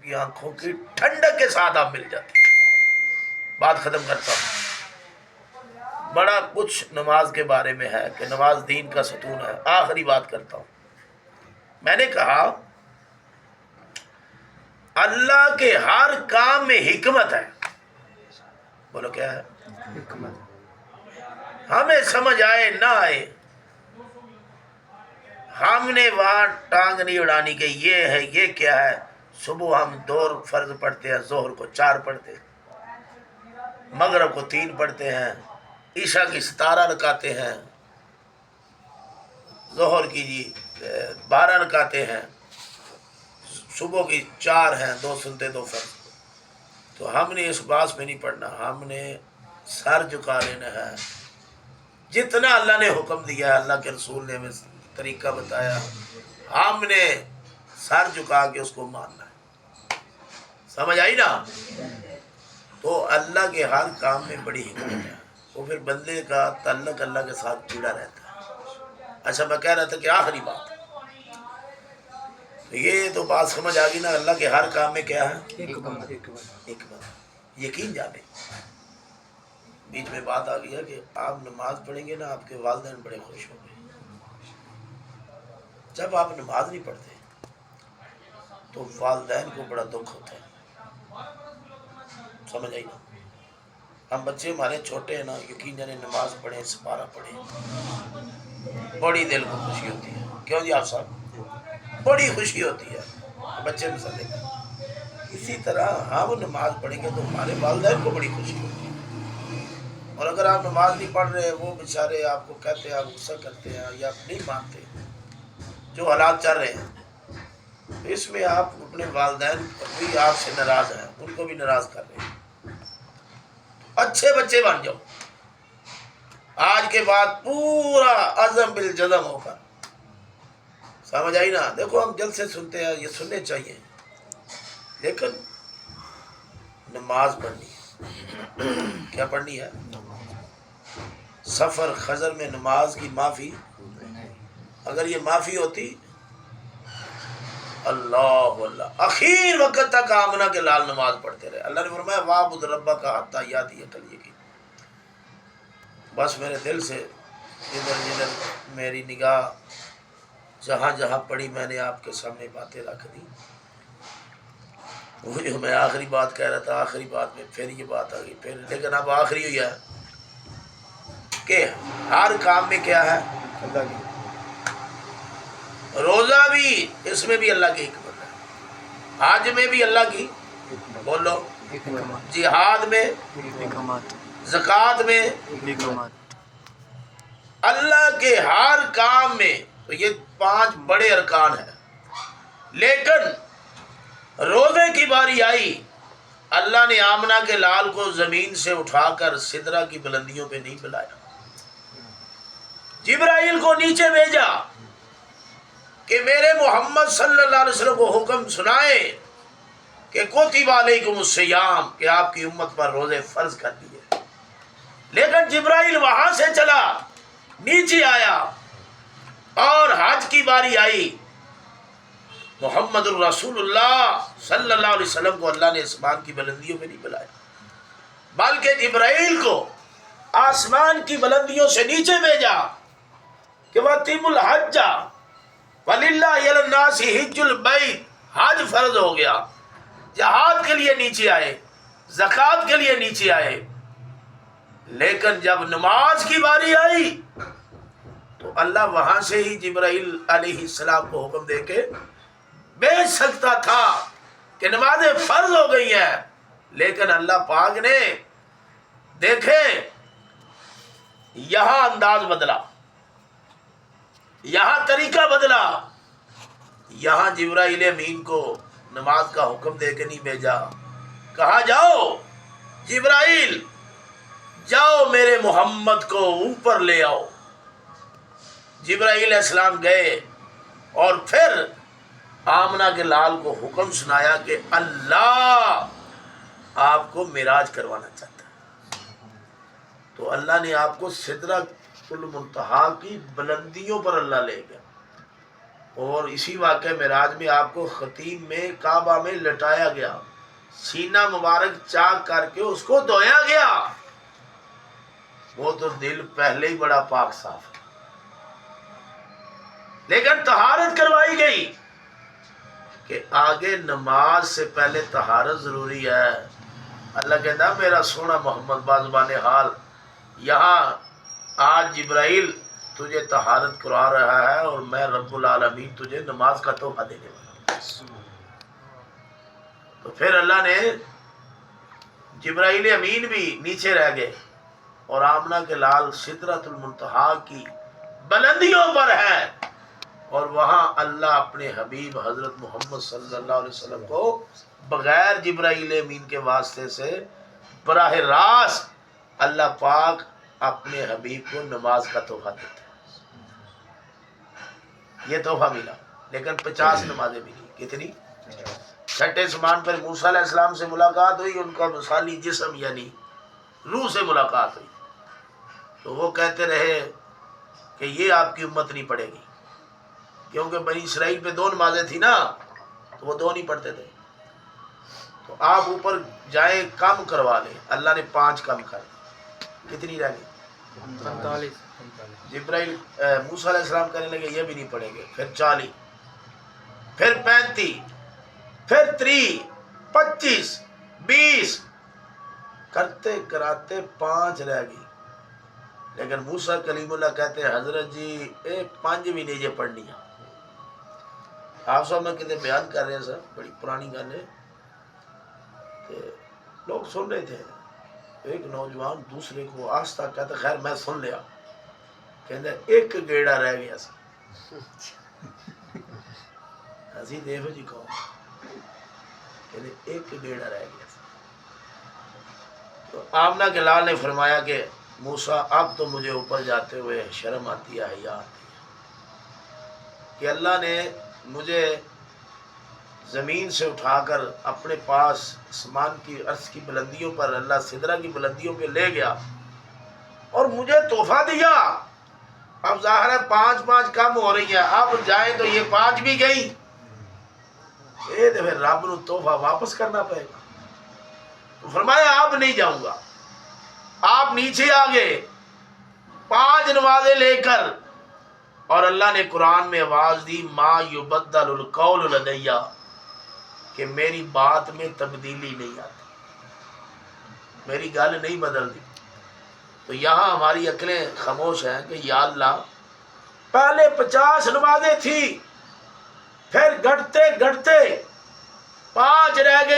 کی آنکھوں کی ٹھنڈک کے ساتھ آپ مل جاتے ہیں۔ بات ختم کرتا ہوں۔ بڑا کچھ نماز کے بارے میں ہے کہ نماز دین کا ستون ہے۔ آخری بات کرتا ہوں۔ میں نے کہا اللہ کے ہر کام میں حکمت ہے۔ بولو کیا ہے؟ حکمت۔ ہمیں سمجھ آئے نہ آئے، ہم نے وہاں ٹانگ نہیں اڑانی کہ یہ ہے یہ کیا ہے۔ صبح ہم 2 فرض پڑھتے ہیں، ظہر کو 4 پڑھتے ہیں، مغرب کو 3 پڑھتے ہیں، عشاء کی 17 رکعتیں ہیں، ظہر کی 12 رکعتیں ہیں، صبح کی 4 ہیں، 2 سنتے 2 فرض۔ تو ہم نے اس باس میں نہیں پڑھنا، ہم نے سر جھکا لینا ہے۔ جتنا اللہ نے حکم دیا ہے، اللہ کے رسول نے ہمیں طریقہ بتایا، ہم نے سر جھکا کے اس کو ماننا ہے۔ سمجھ آئی نا؟ تو اللہ کے ہر کام میں بڑی حکمت ہے، وہ پھر بندے کا تعلق اللہ کے ساتھ جڑا رہتا ہے۔ اچھا میں کہہ رہا تھا کہ آخری بات، تو یہ تو بات سمجھ آ گئی نا، اللہ کے ہر کام میں کیا ہے؟ حکمت۔ یقین جانے بیچ میں بات آ گئی ہے کہ آپ نماز پڑھیں گے نا، آپ کے والدین بڑے خوش ہوں گے۔ جب آپ نماز نہیں پڑھتے تو والدین کو بڑا دکھ ہوتا ہے۔ سمجھ آئی نا؟ ہم بچے ہمارے چھوٹے ہیں نا، یقین جانے نماز پڑھیں، سپارہ پڑھیں، بڑی دل کو خوشی ہوتی ہے۔ کیوں جی آپ صاحب؟ بڑی خوشی ہوتی ہے بچے مسلے کا۔ اسی طرح ہم نماز پڑھیں گے تو ہمارے والدین کو بڑی خوشی ہوتی ہے۔ اور اگر آپ نماز نہیں پڑھ رہے، وہ بیچارے آپ کو کہتے ہیں، آپ غصہ کرتے ہیں یا آپ نہیں مانتے، جو حالات چل رہے ہیں، اس میں آپ اپنے والدین بھی آپ سے ناراض ہیں، ان کو بھی ناراض کر رہے ہیں۔ اچھے بچے بن جاؤ آج کے بعد، پورا عزم بالجزم ہو کر۔ سمجھ آئی نا؟ دیکھو ہم جلسے سنتے ہیں، یہ سننے چاہیے، لیکن نماز پڑھنی ہے۔ کیا پڑھنی ہے؟ سفر خضر میں نماز کی معافی، اگر یہ معافی ہوتی، اللہ اللہ اخیر وقت تک آمنہ کے لال نماز پڑھتے رہے۔ اللہ نے فرمایا وَاعْبُدْ رَبَّكَ حَتَّىٰ يَأْتِيَكَ الْيَقِينُ۔ بس میرے دل سے جدھر جدھر میری نگاہ جہاں جہاں پڑی، میں نے آپ کے سامنے باتیں رکھ دی۔ وہ جو میں آخری بات کہہ رہا تھا، آخری بات میں پھر یہ بات آ گئی پھر، لیکن اب آخری ہوئی ہے کہ ہر کام میں کیا ہے؟ اللہ کی۔ روزہ بھی، اس میں بھی اللہ کی حکمت ہے، حج میں بھی اللہ کی، بولو، جہاد میں، زکوٰۃ میں، اللہ کے ہر کام میں۔ تو یہ 5 بڑے ارکان ہیں، لیکن روزے کی باری آئی، اللہ نے آمنہ کے لال کو زمین سے اٹھا کر سدرہ کی بلندیوں پہ نہیں بلایا، جبرائیل کو نیچے بھیجا کہ میرے محمد صلی اللہ علیہ وسلم کو حکم سنائے کہ کتب علیکم الصیام، کہ آپ کی امت پر روزے فرض کر دیے۔ لیکن جبرائیل وہاں سے چلا، نیچے آیا، اور حج کی باری آئی، محمد الرسول اللہ صلی اللہ علیہ وسلم کو اللہ نے آسمان کی بلندیوں میں نہیں بلایا، بلکہ جبرائیل کو آسمان کی بلندیوں سے نیچے بھیجا کہ وَأَتِمُّ الْحَجَّ وَلِلَّهِ عَلَى النَّاسِ حِجُّ الْبَيْتِ، حج فرض ہو گیا۔ جہاد کے لیے نیچے آئے، زکوٰۃ کے لیے نیچے آئے، لیکن جب نماز کی باری آئی تو اللہ وہاں سے ہی جبرائیل علیہ السلام کو حکم دے کے بھیج سکتا تھا کہ نمازیں فرض ہو گئی ہیں، لیکن اللہ پاک نے دیکھیں یہاں انداز بدلا، یہاں طریقہ بدلا، یہاں جبرائیل امین کو نماز کا حکم دے کے نہیں بھیجا، کہا جاؤ جبرائیل جاؤ میرے محمد کو اوپر لے آؤ۔ جبرائیل علیہ السلام گئے اور پھر آمنہ کے لال کو حکم سنایا کہ اللہ آپ کو معراج کروانا چاہتا ہے۔ تو اللہ نے آپ کو سدرۃ المنتہا کی بلندیوں پر اللہ لے گیا، اور اسی واقعہ معراج میں آپ کو خطیب میں کعبہ میں لٹایا گیا، سینہ مبارک چاک کر کے اس کو دھویا گیا، وہ تو دل پہلے ہی بڑا پاک صاف ہے، لیکن طہارت کروائی گئی کہ آگے نماز سے پہلے طہارت ضروری ہے۔ اللہ کہتا میرا سونا محمد بازبان حال، یہاں آج جبرائیل تجھے طہارت کروا رہا ہے اور میں رب العالمین تجھے نماز کا تحفہ دینے والا ہوں۔ تو پھر اللہ نے جبرائیل امین بھی نیچے رہ گئے اور آمنہ کے لال سدرۃ المنتہا کی بلندیوں پر ہے، اور وہاں اللہ اپنے حبیب حضرت محمد صلی اللہ علیہ وسلم کو بغیر جبرائیل امین کے واسطے سے براہ راست اللہ پاک اپنے حبیب کو نماز کا تحفہ دیتا ہے۔ یہ تحفہ ملا، لیکن 50 نمازیں ملی۔ کتنی؟ چھٹے سمان پر موسیٰ علیہ السلام سے ملاقات ہوئی، ان کا مثالی جسم یعنی روح سے ملاقات ہوئی، تو وہ کہتے رہے کہ یہ آپ کی امت نہیں پڑھے گی، کیونکہ بنی اسرائیل پہ 2 نمازیں تھی نا، تو وہ 2 نہیں پڑھتے تھے، تو آپ اوپر جائیں کم کروا لیں۔ اللہ نے 5 کم کر دی، کتنی رہ گئی؟ 45۔ جبرائیل موسیٰ علیہ السلام کہنے لگے یہ بھی نہیں پڑھیں گے، پھر 40، پھر 35، پھر 30، 25، 20 کرتے کراتے 5 رہ گئی۔ لیکن موسیٰ کلیم اللہ کہتے ہیں حضرت جی 5 بھی نہیں یہ پڑھنی ہے۔ آپ صاحب میں کتنے بیان کر رہے ہیں سر، بڑی پرانی گل ہے، لوگ سن رہے تھے، ایک نوجوان دوسرے کو آہستہ کہتا خیر میں سن لیا، کہتا ایک گیڑا رہ گیا سا، ہنسی دیکھو جی کہو، کہتے ایک گیڑا رہ گیا سا۔ تو آمنہ کے لال نے فرمایا کہ موسیٰ اب تو مجھے اوپر جاتے ہوئے شرم آتی ہے، حیا آتی ہے کہ اللہ نے مجھے زمین سے اٹھا کر اپنے پاس آسمان کی عرش کی بلندیوں پر، اللہ سدرہ کی بلندیوں پہ لے گیا اور مجھے تحفہ دیا۔ اب ظاہر ہے 5 کم ہو رہی ہے، اب جائیں تو یہ 5 بھی گئی، یہ تو پھر رب نو تحفہ واپس کرنا پڑے گا۔ تو فرمایا اب نہیں جاؤں گا، آپ نیچے آ گئے 5 نمازیں لے کر، اور اللہ نے قرآن میں آواز دی ما یبدل القول لدی، کہ میری بات میں تبدیلی نہیں آتی، میری گل نہیں بدلتی۔ تو یہاں ہماری عقلیں خاموش ہیں کہ یا اللہ پہلے 50 نمازیں تھی، پھر گھٹتے گھٹتے 5 رہ گئے۔